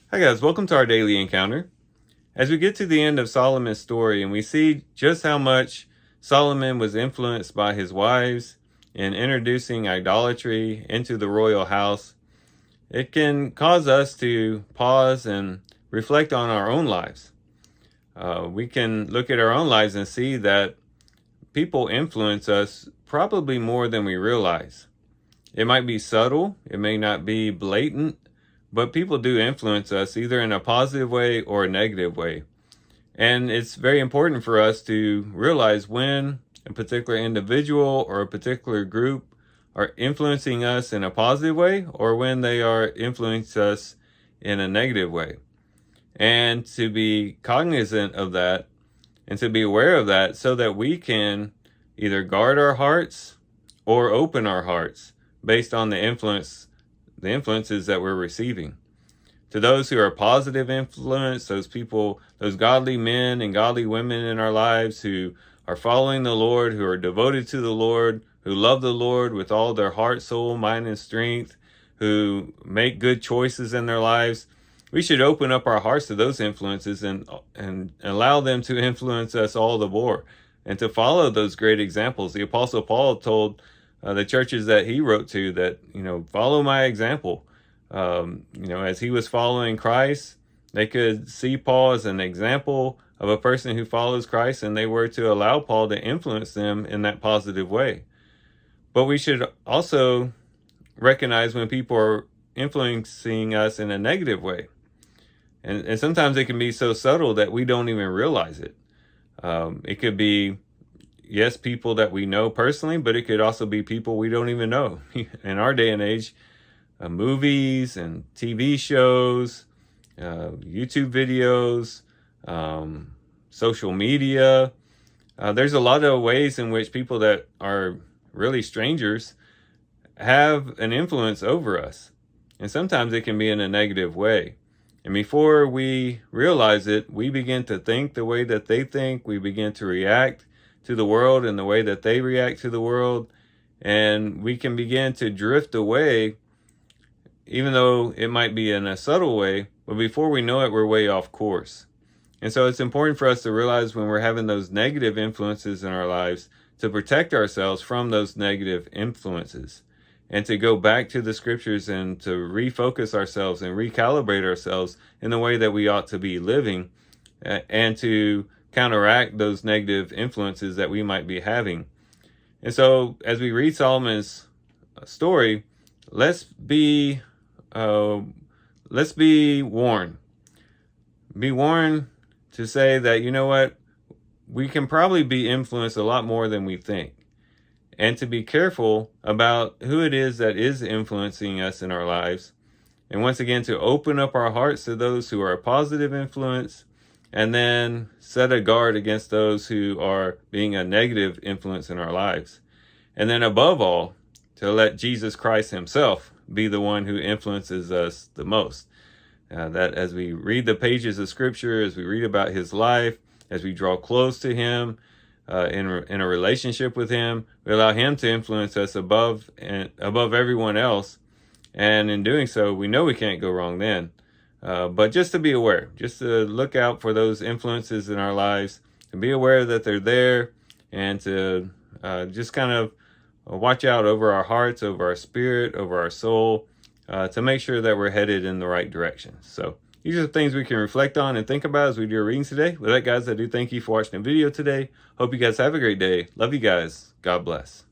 Hi guys, welcome to our daily encounter. As we get to the end of Solomon's story and we see just how much Solomon was influenced by his wives in introducing idolatry into the royal house, it can cause us to pause and reflect on our own lives. We can look at our own lives and see that people influence us probably more than we realize. It might be subtle, it may not be blatant, but people do influence us either in a positive way or a negative way. And it's very important for us to realize when a particular individual or a particular group are influencing us in a positive way or when they are influencing us in a negative way. And to be cognizant of that and to be aware of that so that we can either guard our hearts or open our hearts based on the influences that we're receiving. To those who are positive influence, those people, those godly men and godly women in our lives who are following the Lord, who are devoted to the Lord, who love the Lord with all their heart, soul, mind, and strength, who make good choices in their lives, we should open up our hearts to those influences and allow them to influence us all the more and to follow those great examples. The Apostle Paul told the churches that he wrote to that, follow my example. As he was following Christ, they could see Paul as an example of a person who follows Christ, and they were to allow Paul to influence them in that positive way. But we should also recognize when people are influencing us in a negative way. And sometimes it can be so subtle that we don't even realize it. It could be, yes, people that we know personally, but it could also be people we don't even know. In our day and age, movies and TV shows, YouTube videos, social media. There's a lot of ways in which people that are really strangers have an influence over us. And sometimes it can be in a negative way. And before we realize it, we begin to think the way that they think. We begin to react to the world in the way that they react to the world. And we can begin to drift away, even though it might be in a subtle way. But before we know it, we're way off course. And so it's important for us to realize when we're having those negative influences in our lives to protect ourselves from those negative influences and to go back to the scriptures and to refocus ourselves and recalibrate ourselves in the way that we ought to be living and to counteract those negative influences that we might be having. And so as we read Solomon's story, let's be warned. Be warned to say that, you know what, we can probably be influenced a lot more than we think. And to be careful about who it is that is influencing us in our lives. And once again, to open up our hearts to those who are a positive influence, and then set a guard against those who are being a negative influence in our lives. And then above all, to let Jesus Christ himself be the one who influences us the most. That as we read the pages of scripture, as we read about his life, as we draw close to him, in a relationship with him, we allow him to influence us above everyone else. And in doing so, we know we can't go wrong then. But just to be aware, just to look out for those influences in our lives, to be aware that they're there, and to just kind of watch out over our hearts, over our spirit, over our soul, to make sure that we're headed in the right direction. So these are the things we can reflect on and think about as we do our readings today. With that, guys, I do thank you for watching the video today. Hope you guys have a great day. Love you guys. God bless.